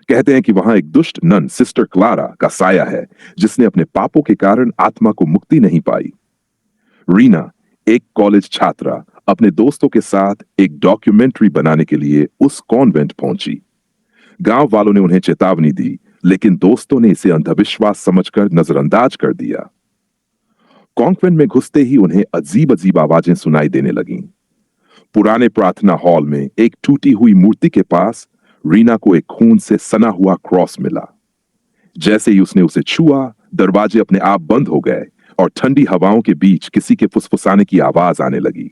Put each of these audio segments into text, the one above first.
कहते हैं कि वहां एक दुष्ट नन सिस्टर क्लारा का साया है जिसने अपने पापों के कारण आत्मा को मुक्ति नहीं पाई। रीना, एक कॉलेज छात्रा, अपने दोस्तों के साथ एक डॉक्यूमेंट्री बनाने के लिए उस कॉन्वेंट पहुंची। गांव वालों ने उन्हें चेतावनी दी, लेकिन दोस्तों ने इसे अंधविश्वास समझकर नजरअंदाज कर दिया। कॉन्वेंट में घुसते ही उन्हें अजीब अजीब आवाजें सुनाई देने लगीं। पुराने प्रार्थना हॉल में एक टूटी हुई मूर्ति के पास रीना को एक खून से सना हुआ क्रॉस मिला। जैसे ही उसने उसे छुआ, दरवाजे अपने आप बंद हो गए और ठंडी हवाओं के बीच किसी के फुसफुसाने की आवाज आने लगी।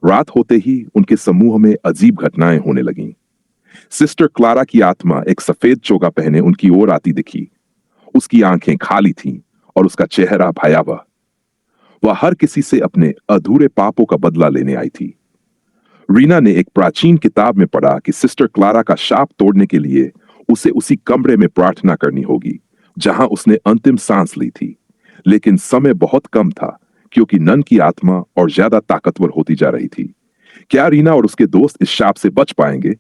रात होते ही उनके समूह में अजीब घटनाएं होने लगीं। सिस्टर क्लारा की आत्मा एक सफेद चोगा पहने उनकी ओर आती दिखी। उसकी आंखें खाली थीं और उसका चेहरा भयावह। वह हर किसी से अपने अधूरे पापों का बदला लेने आई थी। रीना ने एक प्राचीन किताब में पढ़ा कि सिस्टर क्लारा का शाप तोड़ने के लिए उसे उसी कमरे में प्रार्थना करनी होगी जहां उसने अंतिम सांस ली थी। लेकिन समय बहुत कम था क्योंकि नन की आत्मा और ज्यादा ताकतवर होती जा रही थी। क्या रीना और उसके दोस्त इस शाप से बच पाएंगे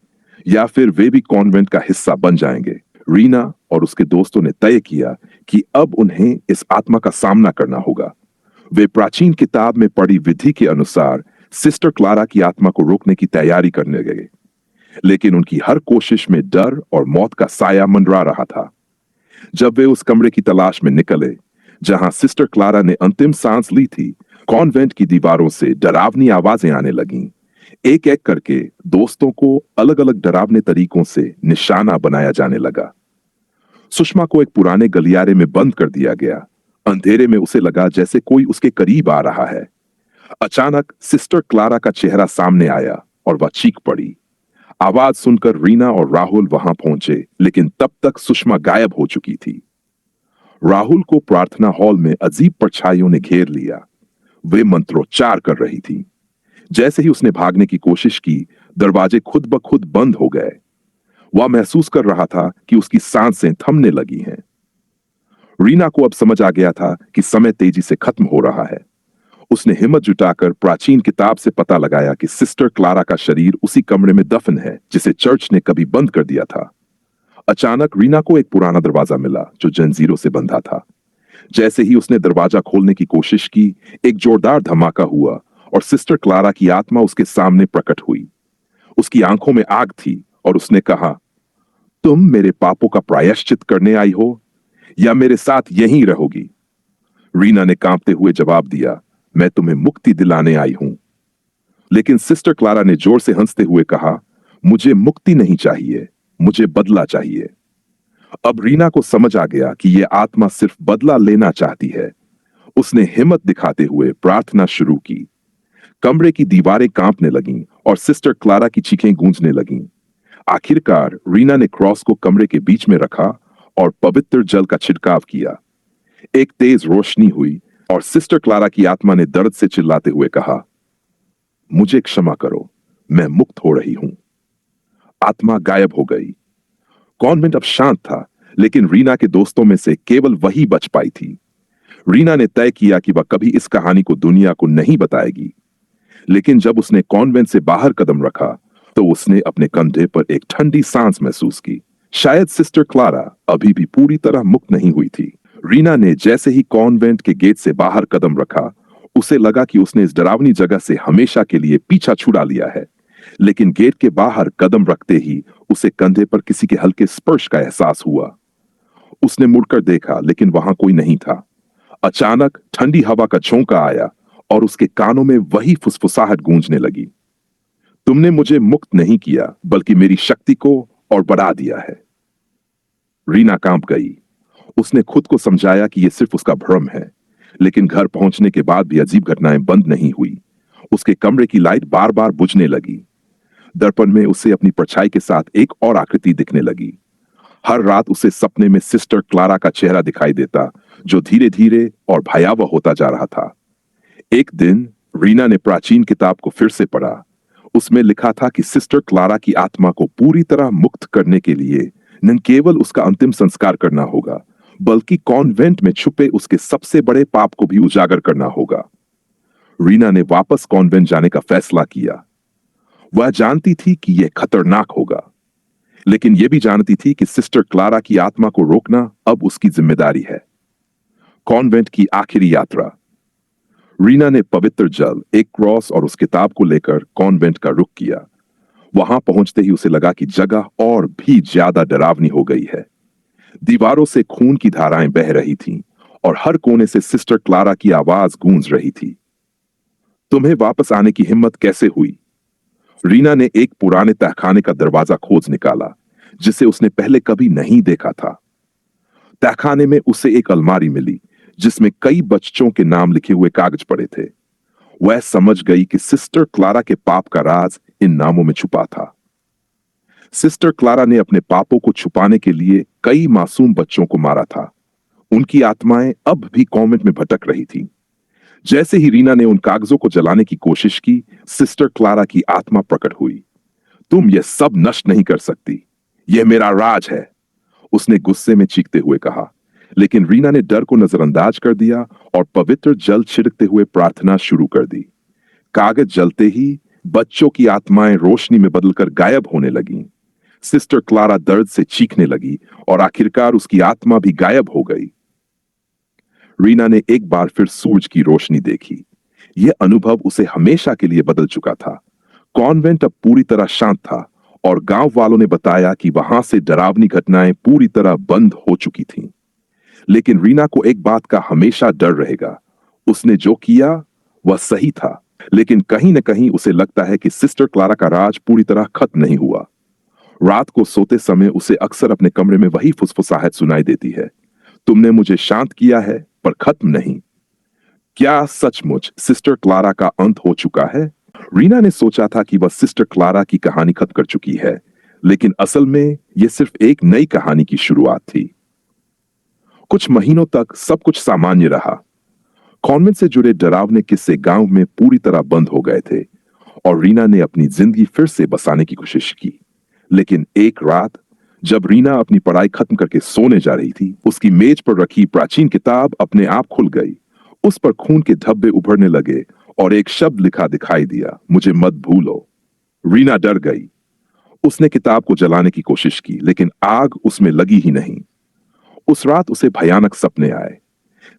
या फिर वे भी कॉन्वेंट का हिस्सा बन जाएंगे? रीना और उसके दोस्तों ने तय किया कि अब उन्हें इस आत्मा का सामना करना होगा। वे प्राचीन किताब में पढ़ी विधि के अनुसार सिस्टर क्लारा की आत्मा को रोकने की तैयारी करने लगे, लेकिन उनकी हर कोशिश में डर और मौत का साया मंडरा रहा था। जब वे उस कमरे की तलाश में निकले जहां सिस्टर क्लारा ने अंतिम सांस ली थी, कॉन्वेंट की दीवारों से डरावनी आवाजें आने लगीं। एक एक करके दोस्तों को अलग अलग डरावने तरीकों से निशाना बनाया जाने लगा। सुषमा को एक पुराने गलियारे में बंद कर दिया गया। अंधेरे में उसे लगा जैसे कोई उसके करीब आ रहा है। अचानक सिस्टर क्लारा का चेहरा सामने आया और वह चीख पड़ी। आवाज सुनकर रीना और राहुल वहां पहुंचे, लेकिन तब तक सुषमा गायब हो चुकी थी। राहुल को प्रार्थना हॉल में अजीब परछाइयों ने घेर लिया। वे मंत्रोच्चार कर रही थी। जैसे ही उसने भागने की कोशिश की, दरवाजे खुद ब खुद बंद हो गए। वह महसूस कर रहा था कि उसकी सांसें थमने लगी हैं। रीना को अब समझ आ गया था कि समय तेजी से खत्म हो रहा है। उसने हिम्मत जुटाकर प्राचीन किताब से पता लगाया कि सिस्टर क्लारा का शरीर उसी कमरे में दफन है जिसे चर्च ने कभी बंद कर दिया था। अचानक रीना को एक पुराना दरवाजा मिला जो जंजीरों से बंधा था। जैसे ही उसने दरवाजा खोलने की कोशिश की, एक जोरदार धमाका हुआ और सिस्टर क्लारा की आत्मा उसके सामने प्रकट हुई। उसकी आंखों में आग थी और उसने कहा, तुम मेरे पापों का प्रायश्चित करने आई हो या मेरे साथ यहीं रहोगी? रीना ने कांपते हुए जवाब दिया, मैं तुम्हें मुक्ति दिलाने आई हूं। लेकिन सिस्टर क्लारा ने जोर से हंसते हुए कहा, मुझे मुक्ति नहीं चाहिए, मुझे बदला चाहिए। अब रीना को समझ आ गया कि यह आत्मा सिर्फ बदला लेना चाहती है। उसने हिम्मत दिखाते हुए प्रार्थना शुरू की। कमरे की दीवारें कांपने लगीं और सिस्टर क्लारा की चीखें गूंजने लगीं। आखिरकार रीना ने क्रॉस को कमरे के बीच में रखा और पवित्र जल का छिड़काव किया। एक तेज रोशनी हुई और सिस्टर क्लारा की आत्मा ने दर्द से चिल्लाते हुए कहा, मुझे क्षमा करो, मैं मुक्त हो रही हूं। आत्मा गायब हो गई। कॉन्वेंट अब शांत था, लेकिन रीना के दोस्तों में से केवल वही बच पाई थी। रीना ने तय किया कि वह कभी इस कहानी को दुनिया को नहीं बताएगी। लेकिन जब उसने कॉन्वेंट से बाहर कदम रखा तो उसने अपने कंधे पर एक ठंडी सांस महसूस की। शायद सिस्टर क्लारा अभी भी पूरी तरह मुक्त नहीं हुई थी। रीना ने जैसे ही कॉन्वेंट के गेट से बाहर कदम रखा, उसे लगा कि उसने इस डरावनी जगह से हमेशा के लिए पीछा छुड़ा लिया है। लेकिन गेट के बाहर कदम रखते ही उसे कंधे पर किसी के हल्के स्पर्श का एहसास हुआ। उसने मुड़कर देखा, लेकिन वहां कोई नहीं था। अचानक ठंडी हवा का झोंका आया और उसके कानों में वही फुसफुसाहट गूंजने लगी, तुमने मुझे मुक्त नहीं किया बल्कि मेरी शक्ति को और बढ़ा दिया है। रीना कांप गई। उसने खुद को समझाया कि यह सिर्फ उसका भ्रम है, लेकिन घर पहुंचने के बाद भी अजीब घटनाएं बंद नहीं हुई। उसके कमरे की लाइट बार बार बुझने लगी। दर्पण में उसे अपनी परछाई के साथ एक और आकृति दिखने लगी। हर रात उसे सपने में सिस्टर क्लारा का चेहरा दिखाई देता, जो धीरे धीरे और भयावह होता जा रहा था। एक दिन रीना ने प्राचीन किताब को फिर से पढ़ा। उसमें लिखा था कि सिस्टर क्लारा की आत्मा को पूरी तरह मुक्त करने के लिए न केवल उसका अंतिम संस्कार करना होगा, बल्कि कॉन्वेंट में छुपे उसके सबसे बड़े पाप को भी उजागर करना होगा। रीना ने वापस कॉन्वेंट जाने का फैसला किया। वह जानती थी कि यह खतरनाक होगा, लेकिन यह भी जानती थी कि सिस्टर क्लारा की आत्मा को रोकना अब उसकी जिम्मेदारी है। कॉन्वेंट की आखिरी यात्रा। रीना ने पवित्र जल, एक क्रॉस और उस किताब को लेकर कॉन्वेंट का रुख किया। वहां पहुंचते ही उसे लगा कि जगह और भी ज्यादा डरावनी हो गई है। दीवारों से खून की धाराएं बह रही थीं और हर कोने से सिस्टर क्लारा की आवाज गूंज रही थी। तुम्हें वापस आने की हिम्मत कैसे हुई? रीना ने एक पुराने तहखाने का दरवाजा खोज निकाला, जिसे उसने पहले कभी नहीं देखा था। तहखाने में उसे एक अलमारी मिली, जिसमें कई बच्चों के नाम लिखे हुए कागज पड़े थे। वह समझ गई कि सिस्टर क्लारा के पाप का राज इन नामों में छुपा था। सिस्टर क्लारा ने अपने पापों को छुपाने के लिए कई मासूम बच्चों को मारा था। उनकी आत्माएं अब भी कॉन्वेंट में भटक रही थीं। जैसे ही रीना ने उन कागजों को जलाने की कोशिश की, सिस्टर क्लारा की आत्मा प्रकट हुई। तुम यह सब नष्ट नहीं कर सकती, यह मेरा राज है, उसने गुस्से में चीखते हुए कहा। लेकिन रीना ने डर को नजरअंदाज कर दिया और पवित्र जल छिड़कते हुए प्रार्थना शुरू कर दी। कागज जलते ही बच्चों की आत्माएं रोशनी में बदलकर गायब होने लगीं। सिस्टर क्लारा दर्द से चीखने लगी और आखिरकार उसकी आत्मा भी गायब हो गई। रीना ने एक बार फिर सूरज की रोशनी देखी। यह अनुभव उसे हमेशा के लिए बदल चुका था। कॉन्वेंट अब पूरी तरह शांत था और गांव वालों ने बताया कि वहां से डरावनी घटनाएं पूरी तरह बंद हो चुकी थीं। लेकिन रीना को एक बात का हमेशा डर रहेगा। उसने जो किया वह सही था, लेकिन कहीं न कहीं उसे लगता है कि सिस्टर क्लारा का राज पूरी तरह खत्म नहीं हुआ। रात को सोते समय उसे अक्सर अपने कमरे में वही फुसफुसाहट सुनाई देती है, तुमने मुझे शांत किया है पर खत्म नहीं। क्या सचमुच सिस्टर क्लारा का अंत हो चुका है? रीना ने सोचा था कि वह सिस्टर क्लारा की कहानी खत्म कर चुकी है, लेकिन असल में यह सिर्फ एक नई कहानी की शुरुआत थी। कुछ महीनों तक सब कुछ सामान्य रहा। कॉन्वेंट से जुड़े डरावने किस्से गांव में पूरी तरह बंद हो गए थे और रीना ने अपनी जिंदगी फिर से बसाने की कोशिश की। लेकिन एक रात जब रीना अपनी पढ़ाई खत्म करके सोने जा रही थी, उसकी मेज पर रखी प्राचीन किताब अपने आप खुल गई। उस पर खून के धब्बे उभरने लगे और एक शब्द लिखा दिखाई दिया, मुझे मत भूलो। रीना डर गई। उसने किताब को जलाने की कोशिश की, लेकिन आग उसमें लगी ही नहीं। उस रात उसे भयानक सपने आए।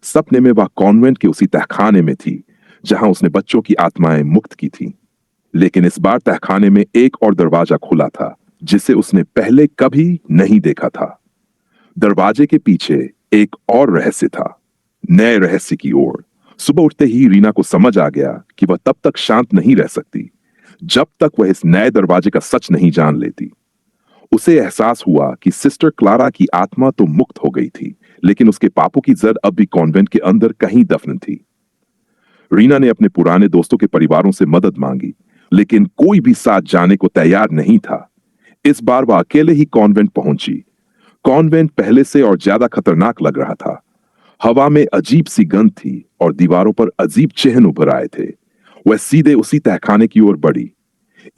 सपने में वह कॉन्वेंट के उसी तहखाने में थी जहां उसने बच्चों की आत्माएं मुक्त की थी। लेकिन इस बार तहखाने में एक और दरवाजा खुला था, जिसे उसने पहले कभी नहीं देखा था। दरवाजे के पीछे एक और रहस्य था, नए रहस्य की ओर। सुबह उठते ही रीना को समझ आ गया कि वह तब तक शांत नहीं रह सकती जब तक वह इस नए दरवाजे का सच नहीं जान लेती। उसे एहसास हुआ कि सिस्टर क्लारा की आत्मा तो मुक्त हो गई थी, लेकिन उसके पापों की जड़ अब भी कॉन्वेंट के अंदर कहीं दफन थी। रीना ने अपने पुराने दोस्तों के परिवारों से मदद मांगी, लेकिन कोई भी साथ जाने को तैयार नहीं था। इस बार वह अकेले ही कॉन्वेंट पहुंची। कॉन्वेंट पहले से और ज्यादा खतरनाक लग रहा था। हवा में अजीब सी गंध थी और दीवारों पर अजीब चिन्ह उभर आए थे। वह सीधे उसी तहखाने की ओर बढ़ी।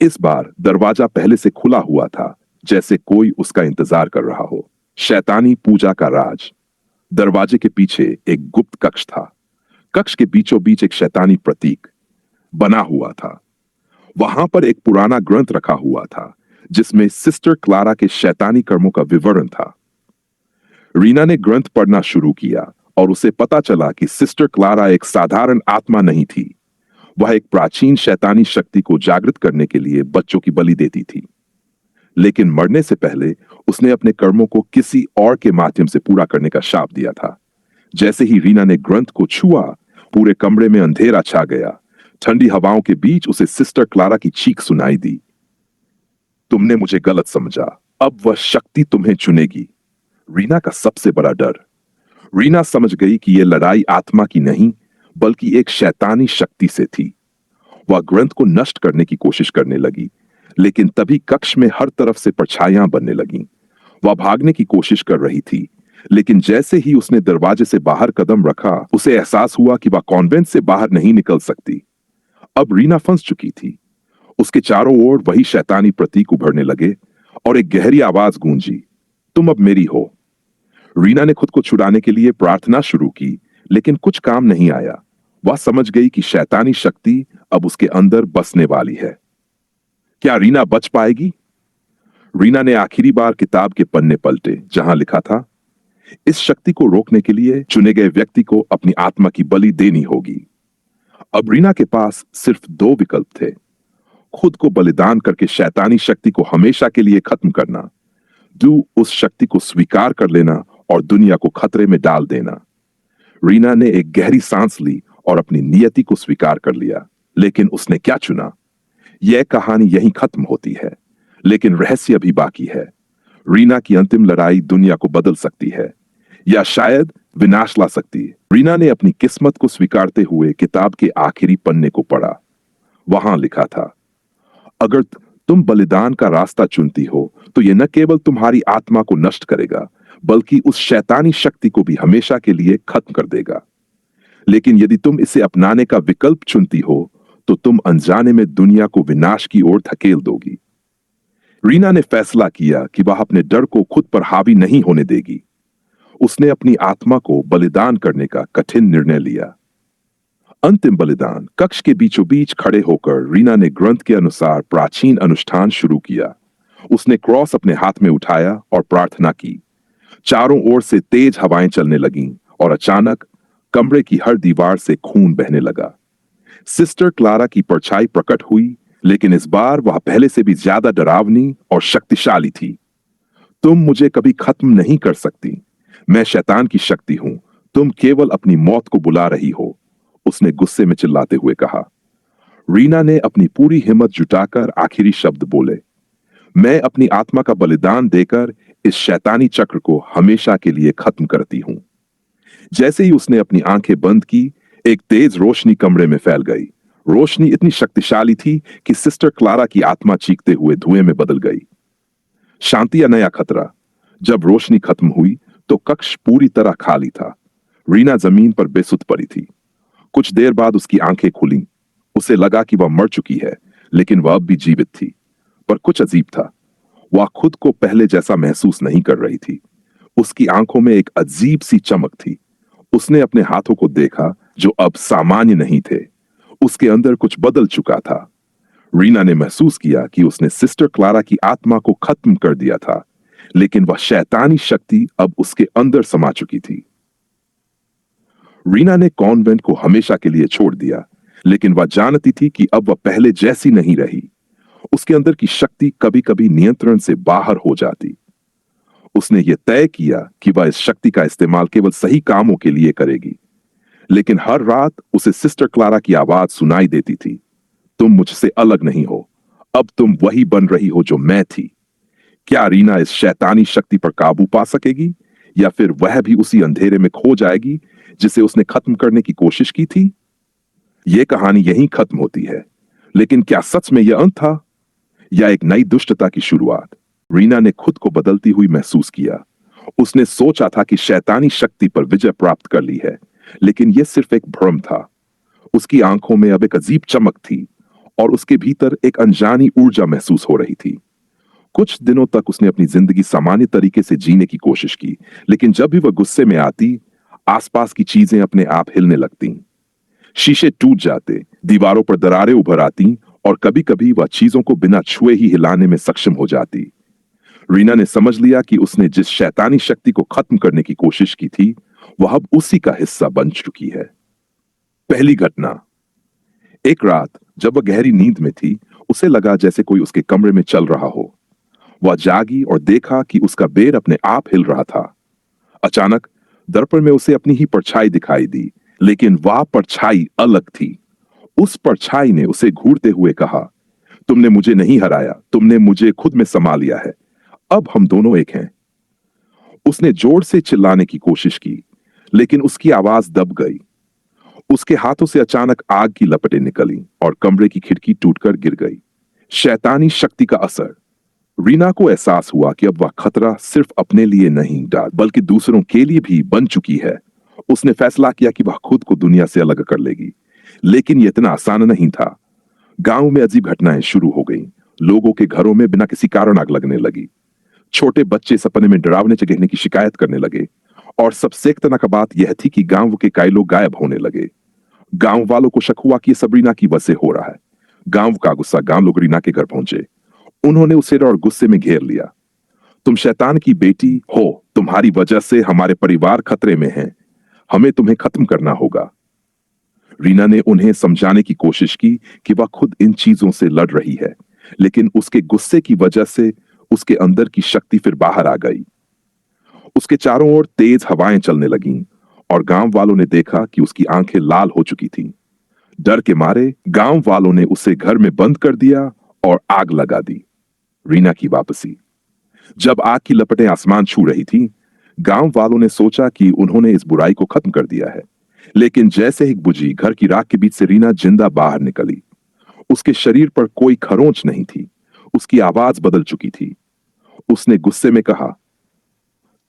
इस बार दरवाजा पहले से खुला हुआ था, जैसे कोई उसका इंतजार कर रहा हो। शैतानी पूजा का राज। दरवाजे के पीछे एक गुप्त कक्ष था। कक्ष के बीचों बीच एक शैतानी प्रतीक बना हुआ था। वहां पर एक पुराना ग्रंथ रखा हुआ था, जिसमें सिस्टर क्लारा के शैतानी कर्मों का विवरण था। रीना ने ग्रंथ पढ़ना शुरू किया और उसे पता चला कि सिस्टर क्लारा एक साधारण आत्मा नहीं थी। वह एक प्राचीन शैतानी शक्ति को जागृत करने के लिए बच्चों की बलि देती थी। लेकिन मरने से पहले उसने अपने कर्मों को किसी और के माध्यम से पूरा करने का शाप दिया था। जैसे ही रीना ने ग्रंथ को छुआ, पूरे कमरे में अंधेरा छा गया। ठंडी हवाओं के बीच उसे सिस्टर क्लारा की चीख सुनाई दी, तुमने मुझे गलत समझा, अब वह शक्ति तुम्हें चुनेगी। रीना का सबसे बड़ा डर। रीना समझ गई कि यह लड़ाई आत्मा की नहीं, बल्कि एक शैतानी शक्ति से थी। वह ग्रंथ को नष्ट करने की कोशिश करने लगी, लेकिन तभी कक्ष में हर तरफ से परछाइयां बनने लगीं। वह भागने की कोशिश कर रही थी, लेकिन जैसे ही उसने दरवाजे से बाहर कदम रखा, उसे एहसास हुआ कि वह कॉन्वेंट से बाहर नहीं निकल सकती। अब रीना फंस चुकी थी। उसके चारों ओर वही शैतानी प्रतीक उभरने लगे और एक गहरी आवाज गूंजी, तुम अब मेरी हो। रीना ने खुद को छुड़ाने के लिए प्रार्थना शुरू की, लेकिन कुछ काम नहीं आया। वह समझ गई कि शैतानी शक्ति अब उसके अंदर बसने वाली है। क्या रीना बच पाएगी? रीना ने आखिरी बार किताब के पन्ने पलटे जहां लिखा था, इस शक्ति को रोकने के लिए चुने गए व्यक्ति को अपनी आत्मा की बलि देनी होगी। अब रीना के पास सिर्फ दो विकल्प थे, खुद को बलिदान करके शैतानी शक्ति को हमेशा के लिए खत्म करना, उस शक्ति को स्वीकार कर लेना और दुनिया को खतरे में डाल देना। रीना ने एक गहरी सांस ली और अपनी नियति को स्वीकार कर लिया। लेकिन उसने क्या चुना? यह कहानी यहीं खत्म होती है, लेकिन रहस्य अभी बाकी है। रीना की अंतिम लड़ाई दुनिया को बदल सकती है या शायद विनाश ला सकती है। रीना ने अपनी किस्मत को स्वीकारते हुए किताब के आखिरी पन्ने को पढ़ा। वहां लिखा था, अगर तुम बलिदान का रास्ता चुनती हो तो यह न केवल तुम्हारी आत्मा को नष्ट करेगा, बल्कि उस शैतानी शक्ति को भी हमेशा के लिए खत्म कर देगा। लेकिन यदि तुम इसे अपनाने का विकल्प चुनती हो तो तुम अनजाने में दुनिया को विनाश की ओर धकेल दोगी। रीना ने फैसला किया कि वह अपने डर को खुद पर हावी नहीं होने देगी। उसने अपनी आत्मा को बलिदान करने का कठिन निर्णय लिया। अंतिम बलिदान कक्ष के बीचों बीच खड़े होकर रीना ने ग्रंथ के अनुसार प्राचीन अनुष्ठान शुरू किया। उसने क्रॉस अपने हाथ में उठाया और प्रार्थना की। चारों ओर से तेज हवाएं चलने लगीं और अचानक कमरे की हर दीवार से खून बहने लगा। सिस्टर क्लारा की परछाई प्रकट हुई, लेकिन इस बार वह पहले से भी ज्यादा डरावनी और शक्तिशाली थी। तुम मुझे कभी खत्म नहीं कर सकती। मैं शैतान की शक्ति हूं। तुम केवल अपनी मौत को बुला रही हो, उसने गुस्से में चिल्लाते हुए कहा। रीना ने अपनी पूरी हिम्मत जुटाकर आखिरी शब्द बोले, मैं अपनी आत्मा का बलिदान देकर इस शैतानी चक्र को हमेशा के लिए खत्म करती हूं। जैसे ही उसने अपनी आंखें बंद की, एक तेज रोशनी कमरे में फैल गई। रोशनी इतनी शक्तिशाली थी कि सिस्टर क्लारा की आत्मा चीखते हुए धुएं में बदल गई। शांति या नया खतरा? जब रोशनी खत्म हुई तो कक्ष पूरी तरह खाली था। रीना जमीन पर बेसुध पड़ी थी। कुछ देर बाद उसकी आंखें खुलीं। उसे लगा कि वह मर चुकी है, लेकिन वह अब भी जीवित थी। पर कुछ अजीब था, वह खुद को पहले जैसा महसूस नहीं कर रही थी। उसकी आंखों में एक अजीब सी चमक थी। उसने अपने हाथों को देखा जो अब सामान्य नहीं थे। उसके अंदर कुछ बदल चुका था। रीना ने महसूस किया कि उसने सिस्टर क्लारा की आत्मा को खत्म कर दिया था, लेकिन वह शैतानी शक्ति अब उसके अंदर समा चुकी थी। रीना ने कॉन्वेंट को हमेशा के लिए छोड़ दिया, लेकिन वह जानती थी कि अब वह पहले जैसी नहीं रही। उसके अंदर की शक्ति कभी कभी नियंत्रण से बाहर हो जाती। उसने यह तय किया कि वह इस शक्ति का इस्तेमाल केवल सही कामों के लिए करेगी। लेकिन हर रात उसे सिस्टर क्लारा की आवाज सुनाई देती थी, तुम मुझसे अलग नहीं हो, अब तुम वही बन रही हो जो मैं थी। क्या रीना इस शैतानी शक्ति पर काबू पा सकेगी, या फिर वह भी उसी अंधेरे में खो जाएगी जिसे उसने खत्म करने की कोशिश की थी? यह कहानी यहीं खत्म होती है, लेकिन क्या सच में यह अंत था या एक नई दुष्टता की शुरुआत? रीना ने खुद को बदलती हुई महसूस किया। उसने सोचा था कि शैतानी शक्ति पर विजय प्राप्त कर ली है, लेकिन यह सिर्फ एक भ्रम था। उसकी आंखों में अब एक अजीब चमक थी और उसके भीतर एक अनजानी ऊर्जा महसूस हो रही थी। कुछ दिनों तक उसने अपनी जिंदगी सामान्य तरीके से जीने की कोशिश की, लेकिन जब भी वह गुस्से में आती, आसपास की चीजें अपने आप हिलने लगती। शीशे टूट जाते, दीवारों पर दरारें उभर आती और कभी कभी वह चीजों को बिना छुए ही हिलाने में सक्षम हो जाती। रीना ने समझ लिया कि उसने जिस शैतानी शक्ति को खत्म करने की कोशिश की थी, वह अब उसी का हिस्सा बन चुकी है। पहली घटना। एक रात जब वह गहरी नींद में थी, उसे लगा जैसे कोई उसके कमरे में चल रहा हो। वह जागी और देखा कि उसका बेड अपने आप हिल रहा था। अचानक दर्पण में उसे अपनी ही परछाई दिखाई दी, लेकिन वह परछाई अलग थी। उस परछाई ने उसे घूरते हुए कहा, तुमने मुझे नहीं हराया, तुमने मुझे खुद में समा लिया है। अब हम दोनों एक हैं। उसने जोर से चिल्लाने की कोशिश की, लेकिन उसकी आवाज दब गई। उसके हाथों से अचानक आग की लपटें निकलीं और कमरे की खिड़की टूटकर गिर गई। शैतानी शक्ति का असर। रीना को एहसास हुआ कि अब वह खतरा सिर्फ अपने लिए नहीं बल्कि दूसरों के लिए भी बन चुकी है। उसने फैसला किया कि वह खुद को दुनिया से अलग कर लेगी, लेकिन यह इतना आसान नहीं था। गांव में अजीब घटनाएं शुरू हो गईं। लोगों के घरों में बिना किसी कारण आग लगने लगी। छोटे बच्चे सपने में डरावने गिरने की शिकायत करने लगे, और सबसे खतरनाक बात यह थी कि गांव के कई लोग गायब होने लगे। गांव वालों को शक हुआ कि यह सब रीना की वजह से हो रहा है। गांव का गुस्सा गांव लोग रीना के घर पहुंचे। उन्होंने उसे और गुस्से में घेर लिया। तुम शैतान की बेटी हो, तुम्हारी वजह से हमारे परिवार खतरे में है, हमें तुम्हें खत्म करना होगा। रीना ने उन्हें समझाने की कोशिश की कि वह खुद इन चीजों से लड़ रही है, लेकिन उसके गुस्से की वजह से उसके अंदर की शक्ति फिर बाहर आ गई। उसके चारों ओर तेज हवाएं चलने लगीं और गांव वालों ने देखा कि उसकी आंखें लाल हो चुकी थीं। डर के मारे गांव वालों ने उसे घर में बंद कर दिया और आग लगा दी। रीना की वापसी। जब आग की लपटें आसमान छू रही थीं, गांव वालों ने सोचा कि उन्होंने इस बुराई को खत्म कर दिया है, लेकिन जैसे ही बुझी, घर की राख के बीच से रीना जिंदा बाहर निकली। उसके शरीर पर कोई खरोंच नहीं थी, उसकी आवाज बदल चुकी थी। उसने गुस्से में कहा,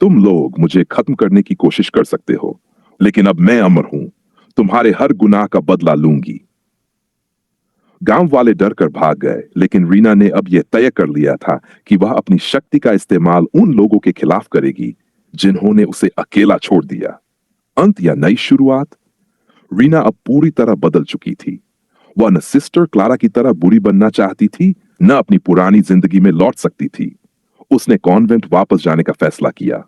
तुम लोग मुझे खत्म करने की कोशिश कर सकते हो, लेकिन अब मैं अमर हूं, तुम्हारे हर गुनाह का बदला लूंगी। गांव वाले डर कर भाग गए, लेकिन रीना ने अब यह तय कर लिया था कि वह अपनी शक्ति का इस्तेमाल उन लोगों के खिलाफ करेगी जिन्होंने उसे अकेला छोड़ दिया। अंत या नई शुरुआत। रीना अब पूरी तरह बदल चुकी थी। वह न सिस्टर क्लारा की तरह बुरी बनना चाहती थी, न अपनी पुरानी जिंदगी में लौट सकती थी। उसने कॉन्वेंट वापस जाने का फैसला किया।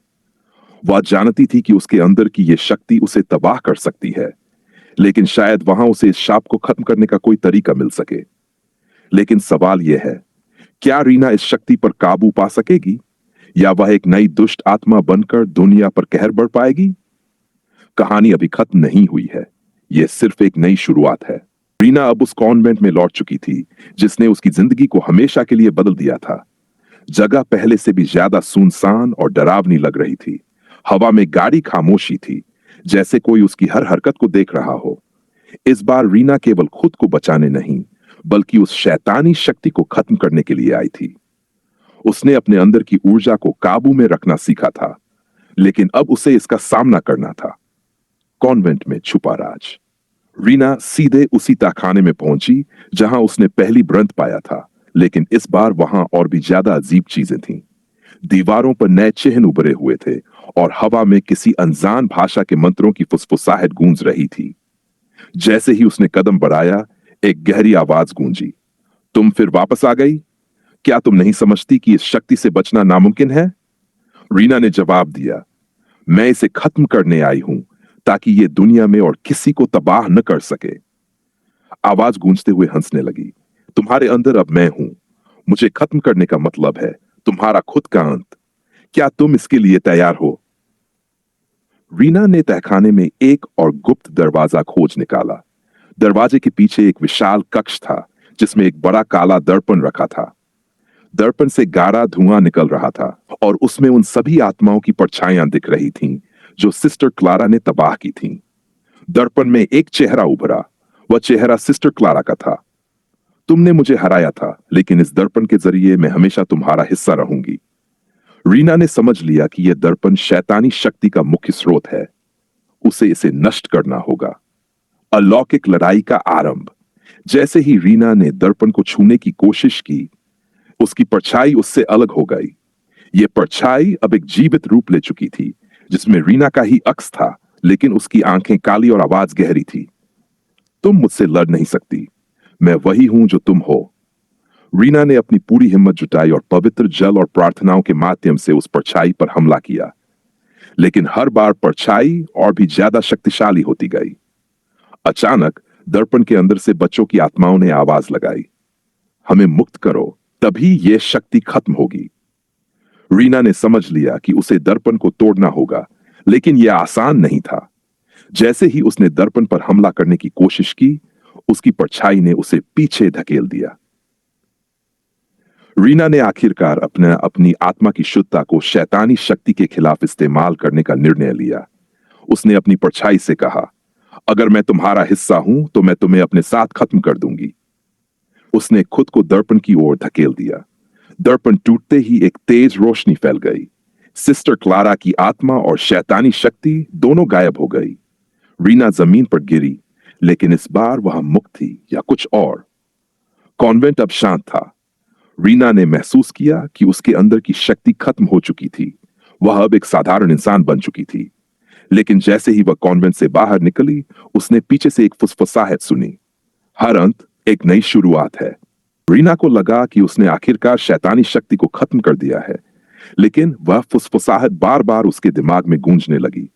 वह जानती थी कि उसके अंदर की यह शक्ति उसे तबाह कर सकती है, लेकिन शायद वहां उसे इस शाप को खत्म करने का कोई तरीका मिल सके। लेकिन सवाल यह है, क्या रीना इस शक्ति पर काबू पा सकेगी, या वह एक नई दुष्ट आत्मा बनकर दुनिया पर कहर बढ़ पाएगी? कहानी अभी खत्म नहीं हुई है, यह सिर्फ एक नई शुरुआत है। रीना अब उस कॉन्वेंट में लौट चुकी थी जिसने उसकी जिंदगी को हमेशा के लिए बदल दिया था। जगह पहले से भी ज्यादा सुनसान और डरावनी लग रही थी। हवा में गाढ़ी खामोशी थी, जैसे कोई उसकी हर हरकत को देख रहा हो। इस बार रीना केवल खुद को बचाने नहीं, बल्कि उस शैतानी शक्ति को खत्म करने के लिए आई थी। उसने अपने अंदर की ऊर्जा को काबू में रखना सीखा था, लेकिन अब उसे इसका सामना करना था। कॉन्वेंट में छुपा राज। रीना सीधे उसी तहखाने में पहुंची जहां उसने पहली व्रत पाया था, लेकिन इस बार वहां और भी ज्यादा अजीब चीजें थीं। दीवारों पर नए चिन्ह उभरे हुए थे और हवा में किसी अनजान भाषा के मंत्रों की फुसफुसाहट गूंज रही थी। जैसे ही उसने कदम बढ़ाया, एक गहरी आवाज गूंजी, तुम फिर वापस आ गई? क्या तुम नहीं समझती कि इस शक्ति से बचना नामुमकिन है? रीना ने जवाब दिया, मैं इसे खत्म करने आई हूं, ताकि ये दुनिया में और किसी को तबाह न कर सके। आवाज गूंजते हुए हंसने लगी, तुम्हारे अंदर अब मैं हूं। मुझे खत्म करने का मतलब है तुम्हारा खुद का अंत। क्या तुम इसके लिए तैयार हो? रीना ने तहखाने में एक और गुप्त दरवाजा खोज निकाला। दरवाजे के पीछे एक विशाल कक्ष था, जिसमें एक बड़ा काला दर्पण रखा था। दर्पण से गाढ़ा धुआं निकल रहा था और उसमें उन सभी आत्माओं की परछाइयां दिख रही थीं जो सिस्टर क्लारा ने तबाह की थीं। दर्पण में एक चेहरा उभरा। वह चेहरा सिस्टर क्लारा का था। तुमने मुझे हराया था, लेकिन इस दर्पण के जरिए मैं हमेशा तुम्हारा हिस्सा रहूंगी। रीना ने समझ लिया कि यह दर्पण शैतानी शक्ति का मुख्य स्रोत है। उसे इसे नष्ट करना होगा। अलौकिक लड़ाई का आरंभ। जैसे ही रीना ने दर्पण को छूने की कोशिश की, उसकी परछाई उससे अलग हो गई। यह परछाई अब एक जीवित रूप ले चुकी थी, जिसमें रीना का ही अक्स था, लेकिन उसकी आंखें काली और आवाज गहरी थी। तुम मुझसे लड़ नहीं सकती, मैं वही हूं जो तुम हो। रीना ने अपनी पूरी हिम्मत जुटाई और पवित्र जल और प्रार्थनाओं के माध्यम से उस परछाई पर हमला किया, लेकिन हर बार परछाई और भी ज्यादा शक्तिशाली होती गई। अचानक दर्पण के अंदर से बच्चों की आत्माओं ने आवाज लगाई, हमें मुक्त करो, तभी यह शक्ति खत्म होगी। रीना ने समझ लिया कि उसे दर्पण को तोड़ना होगा, लेकिन यह आसान नहीं था। जैसे ही उसने दर्पण पर हमला करने की कोशिश की, उसकी परछाई ने उसे पीछे धकेल दिया। रीना ने आखिरकार अपनी आत्मा की शुद्धता को शैतानी शक्ति के खिलाफ इस्तेमाल करने का निर्णय लिया। उसने अपनी परछाई से कहा, अगर मैं तुम्हारा हिस्सा हूं तो मैं तुम्हें अपने साथ खत्म कर दूंगी। उसने खुद को दर्पण की ओर धकेल दिया। दर्पण टूटते ही एक तेज रोशनी फैल गई। सिस्टर क्लारा की आत्मा और शैतानी शक्ति दोनों गायब हो गई। रीना जमीन पर गिरी, लेकिन इस बार वह मुक्त थी, या कुछ और। कॉन्वेंट अब शांत था। रीना ने महसूस किया कि उसके अंदर की शक्ति खत्म हो चुकी थी। वह अब एक साधारण इंसान बन चुकी थी। लेकिन जैसे ही वह कॉन्वेंट से बाहर निकली, उसने पीछे से एक फुसफुसाहट सुनी, हर अंत एक नई शुरुआत है। रीना को लगा कि उसने आखिरकार शैतानी शक्ति को खत्म कर दिया है, लेकिन वह फुसफुसाहट बार बार उसके दिमाग में गूंजने लगी।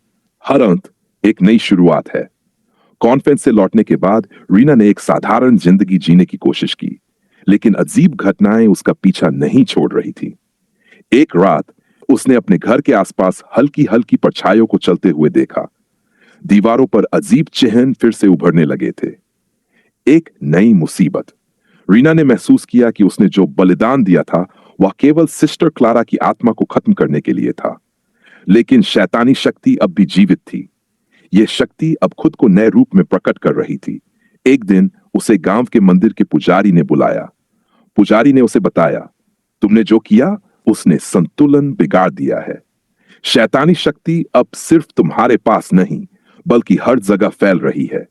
हर अंत एक नई शुरुआत है। कॉन्फ्रेंस से लौटने के बाद रीना ने एक साधारण जिंदगी जीने की कोशिश की, लेकिन अजीब घटनाएं उसका पीछा नहीं छोड़ रही थी। एक रात उसने अपने घर के आसपास हल्की हल्की परछाइयों को चलते हुए देखा। दीवारों पर अजीब चिन्ह फिर से उभरने लगे थे। एक नई मुसीबत। रीना ने महसूस किया कि उसने जो बलिदान दिया था वह केवल सिस्टर क्लारा की आत्मा को खत्म करने के लिए था, लेकिन शैतानी शक्ति अब भी जीवित थी। यह शक्ति अब खुद को नए रूप में प्रकट कर रही थी। एक दिन उसे गांव के मंदिर के पुजारी ने बुलाया। पुजारी ने उसे बताया, तुमने जो किया उसने संतुलन बिगाड़ दिया है। शैतानी शक्ति अब सिर्फ तुम्हारे पास नहीं बल्कि हर जगह फैल रही है।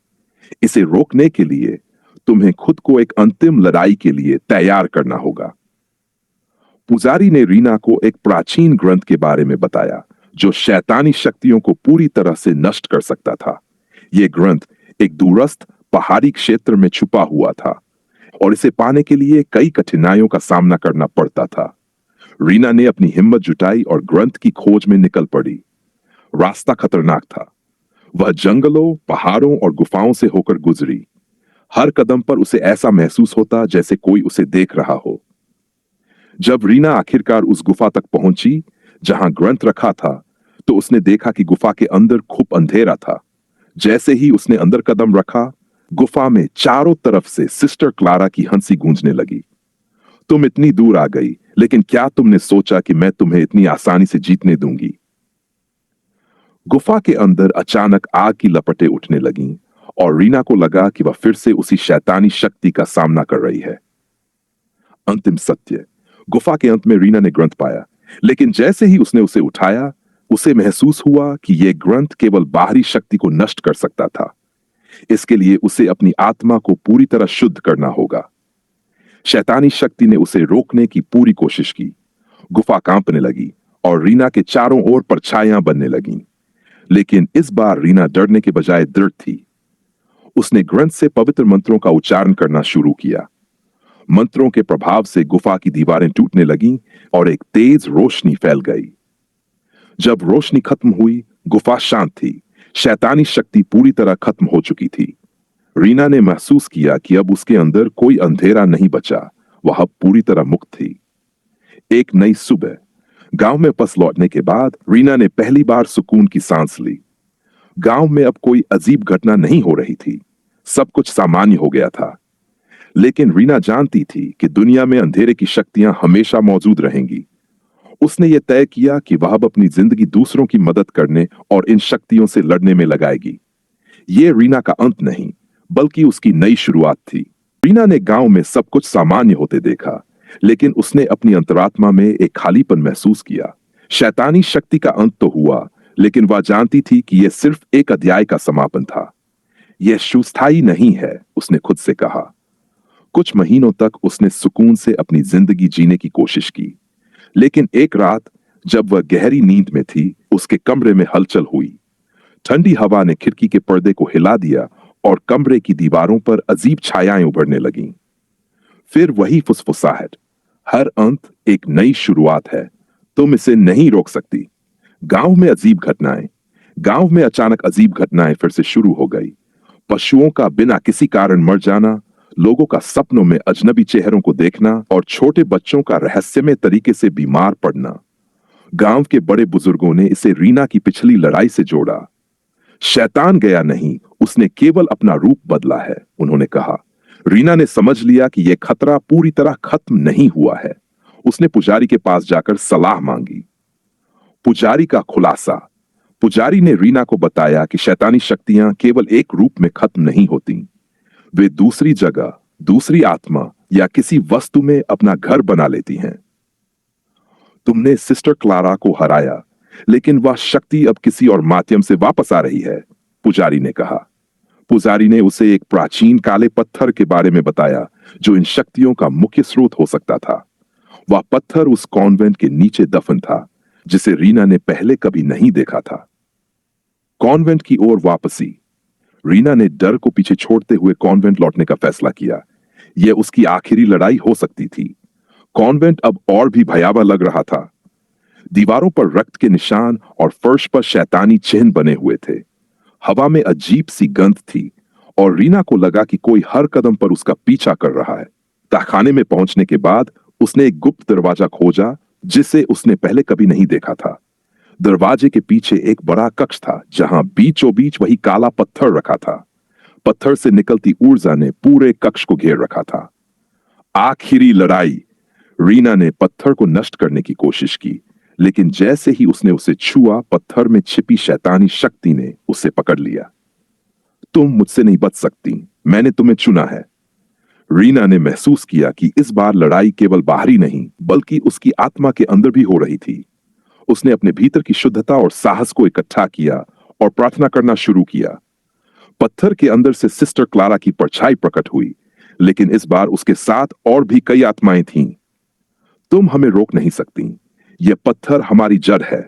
इसे रोकने के लिए तुम्हें खुद को एक अंतिम लड़ाई के लिए तैयार करना होगा। पुजारी ने रीना को एक प्राचीन ग्रंथ के बारे में बताया जो शैतानी शक्तियों को पूरी तरह से नष्ट कर सकता था। यह ग्रंथ एक दूरस्थ पहाड़ी क्षेत्र में छुपा हुआ था और इसे पाने के लिए कई कठिनाइयों का सामना करना पड़ता था। रीना ने अपनी हिम्मत जुटाई और ग्रंथ की खोज में निकल पड़ी। रास्ता खतरनाक था। वह जंगलों, पहाड़ों और गुफाओं से होकर गुजरी। हर कदम पर उसे ऐसा महसूस होता जैसे कोई उसे देख रहा हो। जब रीना आखिरकार उस गुफा तक पहुंची जहां ग्रंथ रखा था, तो उसने देखा कि गुफा के अंदर खूब अंधेरा था। जैसे ही उसने अंदर कदम रखा, गुफा में चारों तरफ से सिस्टर क्लारा की हंसी गूंजने लगी। तुम इतनी दूर आ गई, लेकिन क्या तुमने सोचा कि मैं तुम्हें इतनी आसानी से जीतने दूंगी? गुफा के अंदर अचानक आग की लपटें उठने लगीं और रीना को लगा कि वह फिर से उसी शैतानी शक्ति का सामना कर रही है। अंतिम सत्य। गुफा के अंत में रीना ने ग्रंथ पाया, लेकिन जैसे ही उसने उसे उठाया, उसे महसूस हुआ कि यह ग्रंथ केवल बाहरी शक्ति को नष्ट कर सकता था। इसके लिए उसे अपनी आत्मा को पूरी तरह शुद्ध करना होगा। शैतानी शक्ति ने उसे रोकने की पूरी कोशिश की। गुफा कांपने लगी और रीना के चारों ओर परछाइयां बनने लगीं। लेकिन इस बार रीना डरने के बजाय दृढ़ थी। उसने ग्रंथ से पवित्र मंत्रों का उच्चारण करना शुरू किया। मंत्रों के प्रभाव से गुफा की दीवारें टूटने लगीं और एक तेज रोशनी फैल गई। जब रोशनी खत्म हुई, गुफा शांत थी। शैतानी शक्ति पूरी तरह खत्म हो चुकी थी। रीना ने महसूस किया कि अब उसके अंदर कोई अंधेरा नहीं बचा। वह अब पूरी तरह मुक्त थी। एक नई सुबह। गांव में वापस लौटने के बाद रीना ने पहली बार सुकून की सांस ली। गांव में अब कोई अजीब घटना नहीं हो रही थी। सब कुछ सामान्य हो गया था। लेकिन रीना जानती थी कि दुनिया में अंधेरे की शक्तियां हमेशा मौजूद रहेंगी। उसने ये तय किया कि वह अब अपनी जिंदगी दूसरों की मदद करने और इन शक्तियों से लड़ने में लगाएगी। ये रीना का अंत नहीं, बल्कि उसकी नई शुरुआत थी। रीना ने गांव में सब कुछ सामान्य होते देखा, लेकिन उसने अपनी अंतरात्मा में एक खालीपन महसूस किया। शैतानी शक्ति का अंत तो हुआ, लेकिन वह जानती थी कि यह सिर्फ एक अध्याय का समापन था। यह सुस्थायी नहीं है, उसने खुद से कहा। कुछ महीनों तक उसने सुकून से अपनी जिंदगी जीने की कोशिश की, लेकिन एक रात जब वह गहरी नींद में थी, उसके कमरे में हलचल हुई। ठंडी हवा ने खिड़की के पर्दे को हिला दिया और कमरे की दीवारों पर अजीब छायाएं उभरने लगीं। फिर वही फुसफुसाहट। हर अंत एक नई शुरुआत है। तुम इसे नहीं रोक सकती। गांव में अजीब घटनाएं। गांव में अचानक अजीब घटनाएं फिर से शुरू हो गई। पशुओं का बिना किसी कारण मर जाना, लोगों का सपनों में अजनबी चेहरों को देखना और छोटे बच्चों का रहस्यमय तरीके से बीमार पड़ना। गांव के बड़े बुजुर्गों ने इसे रीना की पिछली लड़ाई से जोड़ा। शैतान गया नहीं, उसने केवल अपना रूप बदला है, उन्होंने कहा। रीना ने समझ लिया कि यह खतरा पूरी तरह खत्म नहीं हुआ है। उसने पुजारी के पास जाकर सलाह मांगी। पुजारी का खुलासा। पुजारी ने रीना को बताया कि शैतानी शक्तियां केवल एक रूप में खत्म नहीं होती। वे दूसरी जगह, दूसरी आत्मा या किसी वस्तु में अपना घर बना लेती हैं। तुमने सिस्टर क्लारा को हराया, लेकिन वह शक्ति अब किसी और माध्यम से वापस आ रही है, पुजारी ने कहा। पुजारी ने उसे एक प्राचीन काले पत्थर के बारे में बताया जो इन शक्तियों का मुख्य स्रोत हो सकता था। वह पत्थर उस कॉन्वेंट के नीचे दफन था, जिसे रीना ने पहले कभी नहीं देखा था। कॉन्वेंट की ओर वापसी। रीना ने डर को पीछे छोड़ते हुए कॉन्वेंट लौटने का फैसला किया। यह उसकी आखिरी लड़ाई हो सकती थी। कॉन्वेंट अब और भी भयावह लग रहा था। दीवारों पर रक्त के निशान और फर्श पर शैतानी चिन्ह बने हुए थे। हवा में अजीब सी गंध थी और रीना को लगा कि कोई हर कदम पर उसका पीछा कर रहा है। तहखाने में पहुंचने के बाद उसने एक गुप्त दरवाजा खोजा जिसे उसने पहले कभी नहीं देखा था। दरवाजे के पीछे एक बड़ा कक्ष था जहां बीचों बीच वही काला पत्थर रखा था। पत्थर से निकलती ऊर्जा ने पूरे कक्ष को घेर रखा था। आखिरी लड़ाई। रीना ने पत्थर को नष्ट करने की कोशिश की, लेकिन जैसे ही उसने उसे छुआ, पत्थर में छिपी शैतानी शक्ति ने उसे पकड़ लिया। तुम मुझसे नहीं बच सकती, मैंने तुम्हें चुना है। रीना ने महसूस किया कि इस बार लड़ाई केवल बाहरी नहीं बल्कि उसकी आत्मा के अंदर भी हो रही थी। उसने अपने भीतर की शुद्धता और साहस को इकट्ठा किया और प्रार्थना करना शुरू किया। पत्थर के अंदर से सिस्टर क्लारा की परछाई प्रकट हुई, लेकिन इस बार उसके साथ और भी कई आत्माएं थीं। तुम हमें रोक नहीं सकती, यह पत्थर हमारी जड़ है।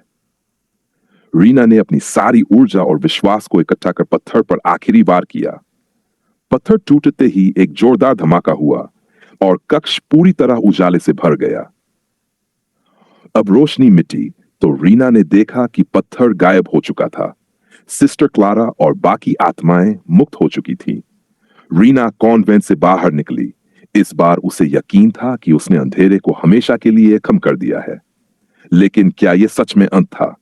रीना ने अपनी सारी ऊर्जा और विश्वास को इकट्ठा कर पत्थर पर आखिरी वार किया। पत्थर टूटते ही एक जोरदार धमाका हुआ और कक्ष पूरी तरह उजाले से भर गया। अब रोशनी मिटी तो रीना ने देखा कि पत्थर गायब हो चुका था। सिस्टर क्लारा और बाकी आत्माएं मुक्त हो चुकी थी। रीना कॉन्वेंट से बाहर निकली। इस बार उसे यकीन था कि उसने अंधेरे को हमेशा के लिए खत्म कर दिया है। लेकिन क्या यह सच में अंत था?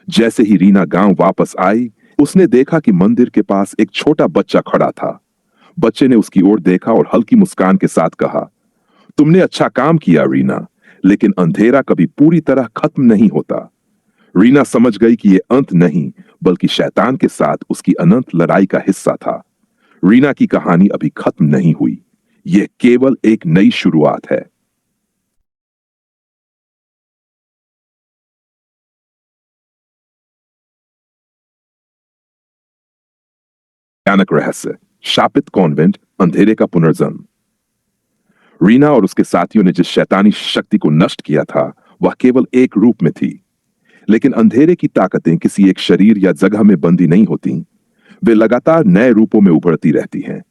जैसे ही रीना गांव वापस आई, उसने देखा कि मंदिर के पास एक छोटा बच्चा खड़ा था। बच्चे ने उसकी ओर देखा और हल्की मुस्कान के साथ कहा, तुमने अच्छा काम किया रीना, लेकिन अंधेरा कभी पूरी तरह खत्म नहीं होता। रीना समझ गई कि यह अंत नहीं बल्कि शैतान के साथ उसकी अनंत लड़ाई का हिस्सा था। रीना की कहानी अभी खत्म नहीं हुई, यह केवल एक नई शुरुआत है। भयानक रहस्य, शापित कॉन्वेंट, अंधेरे का पुनर्जन्म। रीना और उसके साथियों ने जिस शैतानी शक्ति को नष्ट किया था वह केवल एक रूप में थी। लेकिन अंधेरे की ताकतें किसी एक शरीर या जगह में बंदी नहीं होती, वे लगातार नए रूपों में उभरती रहती हैं।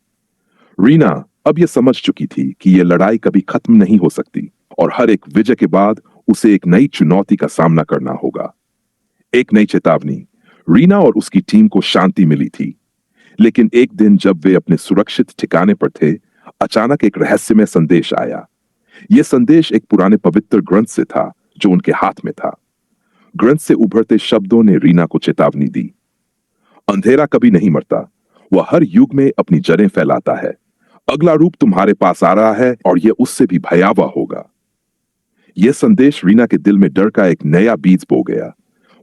रीना अब यह समझ चुकी थी कि यह लड़ाई कभी खत्म नहीं हो सकती और हर एक विजय के बाद उसे एक नई चुनौती का सामना करना होगा। एक नई चेतावनी। रीना और उसकी टीम को शांति मिली थी, लेकिन एक दिन जब वे अपने सुरक्षित ठिकाने पर थे, अचानक एक रहस्यमय संदेश आया। यह संदेश एक पुराने पवित्र ग्रंथ से था जो उनके हाथ में था। ग्रंथ से उभरते शब्दों ने रीना को चेतावनी दी। अंधेरा कभी नहीं मरता, वह हर युग में अपनी जड़ें फैलाता है। अगला रूप तुम्हारे पास आ रहा है और यह उससे भी भयावह होगा। यह संदेश रीना के दिल में डर का एक नया बीज बो गया।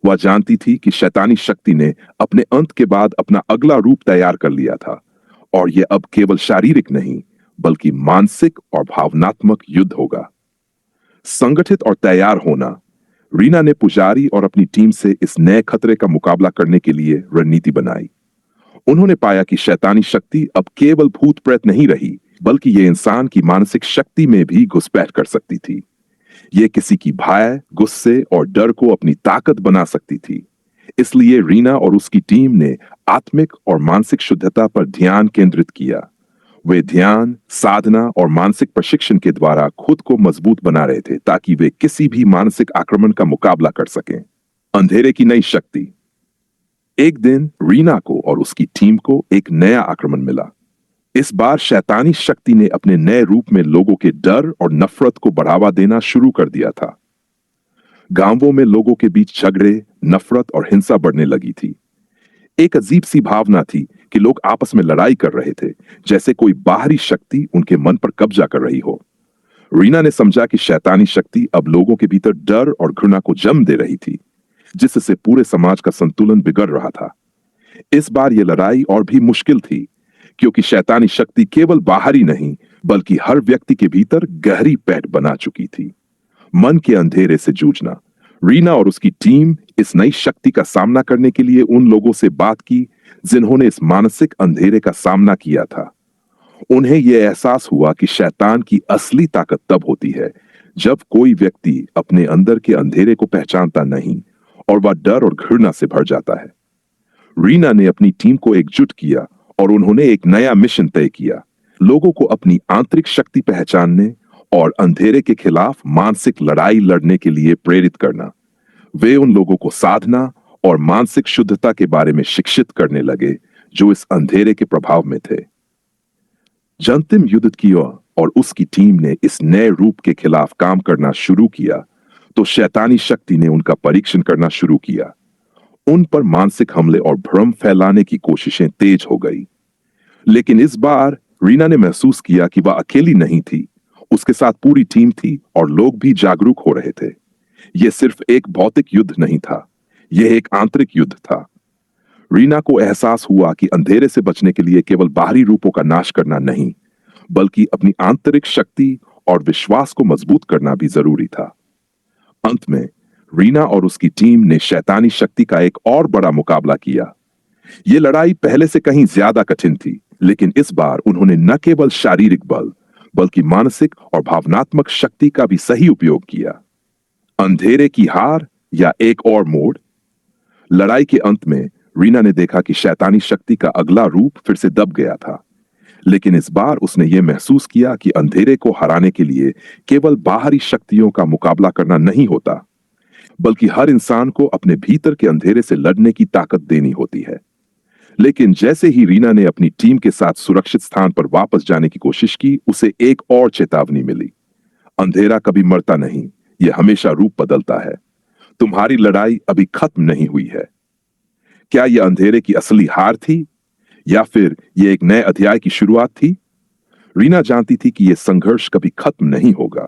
वह जानती थी कि शैतानी शक्ति ने अपने अंत के बाद अपना अगला रूप तैयार कर लिया था और यह अब केवल शारीरिक नहीं बल्कि मानसिक और भावनात्मक युद्ध होगा। संगठित और तैयार होना। रीना ने पुजारी और अपनी टीम से इस नए खतरे का मुकाबला करने के लिए रणनीति बनाई। उन्होंने पाया कि शैतानी शक्ति अब केवल भूत प्रेत नहीं रही बल्कि यह इंसान की मानसिक शक्ति में भी घुसपैठ कर सकती थी। यह किसी की भय, गुस्से और डर को अपनी ताकत बना सकती थी। इसलिए रीना और उसकी टीम ने आत्मिक और मानसिक शुद्धता पर ध्यान केंद्रित किया। वे ध्यान, साधना और मानसिक प्रशिक्षण के द्वारा खुद को मजबूत बना रहे थे ताकि वे किसी भी मानसिक आक्रमण का मुकाबला कर सकें। अंधेरे की नई शक्ति। एक दिन रीना को और उसकी टीम को एक नया आक्रमण मिला। इस बार शैतानी शक्ति ने अपने नए रूप में लोगों के डर और नफरत को बढ़ावा देना शुरू कर दिया था। गांवों में लोगों के बीच झगड़े, नफरत और हिंसा बढ़ने लगी थी। एक अजीब सी भावना थी कि लोग आपस में लड़ाई कर रहे थे, जैसे कोई बाहरी शक्ति उनके मन पर कब्जा कर रही हो। रीना ने समझा कि शैतानी शक्ति अब लोगों के भीतर डर और घृणा को जन्म दे रही थी, जिससे पूरे समाज का संतुलन बिगड़ रहा था। इस बार यह लड़ाई और भी मुश्किल थी, क्योंकि शैतानी शक्ति केवल बाहरी नहीं बल्कि हर व्यक्ति के भीतर गहरी पैठ बना चुकी थी। मन के अंधेरे से जूझना। रीना और उसकी टीम इस नई शक्ति का सामना करने के लिए उन लोगों से बात की जिन्होंने इस मानसिक अंधेरे का सामना किया था। उन्हें यह एहसास हुआ कि शैतान की असली ताकत तब होती है जब कोई व्यक्ति अपने अंदर के अंधेरे को पहचानता नहीं और वह डर और घृणा से भर जाता है। रीना ने अपनी टीम को एकजुट किया और उन्होंने एक नया मिशन तय किया। लोगों को अपनी आंतरिक शक्ति पहचानने और अंधेरे के खिलाफ मानसिक लड़ाई लड़ने के लिए प्रेरित करना। वे उन लोगों को साधना और मानसिक शुद्धता के बारे में शिक्षित करने लगे जो इस अंधेरे के प्रभाव में थे। जंतिम युद्ध किया और उसकी टीम ने इस नए रूप के खिलाफ काम करना शुरू किया तो शैतानी शक्ति ने उनका परीक्षण करना शुरू किया। उन पर मानसिक हमले और भ्रम फैलाने की कोशिशें तेज हो गई। लेकिन इस बार रीना ने महसूस किया कि वह अकेली नहीं थी, उसके साथ पूरी टीम थी और लोग भी जागरूक हो रहे थे। यह सिर्फ एक भौतिक युद्ध नहीं था, यह एक आंतरिक युद्ध था। रीना को एहसास हुआ कि अंधेरे से बचने के लिए केवल बाहरी रूपों का नाश करना नहीं, बल्कि अपनी आंतरिक शक्ति और विश्वास को मजबूत करना भी जरूरी था। अंत में रीना और उसकी टीम ने शैतानी शक्ति का एक और बड़ा मुकाबला किया। यह लड़ाई पहले से कहीं ज्यादा कठिन थी, लेकिन इस बार उन्होंने न केवल शारीरिक बल बल्कि मानसिक और भावनात्मक शक्ति का भी सही उपयोग किया। अंधेरे की हार या एक और मोड़। लड़ाई के अंत में रीना ने देखा कि शैतानी शक्ति का अगला रूप फिर से दब गया था, लेकिन इस बार उसने यह महसूस किया कि अंधेरे को हराने के लिए केवल बाहरी शक्तियों का मुकाबला करना नहीं होता, बल्कि हर इंसान को अपने भीतर के अंधेरे से लड़ने की ताकत देनी होती है। लेकिन जैसे ही रीना ने अपनी टीम के साथ सुरक्षित स्थान पर वापस जाने की कोशिश की, उसे एक और चेतावनी मिली। अंधेरा कभी मरता नहीं, यह हमेशा रूप बदलता है। तुम्हारी लड़ाई अभी खत्म नहीं हुई है। क्या यह अंधेरे की असली हार थी या फिर यह एक नए अध्याय की शुरुआत थी? रीना जानती थी कि यह संघर्ष कभी खत्म नहीं होगा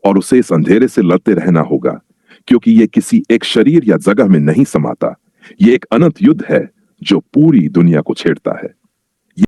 और उसे इस अंधेरे से लड़ते रहना होगा, क्योंकि यह किसी एक शरीर या जगह में नहीं समाता। यह एक अनंत युद्ध है जो पूरी दुनिया को छेड़ता है।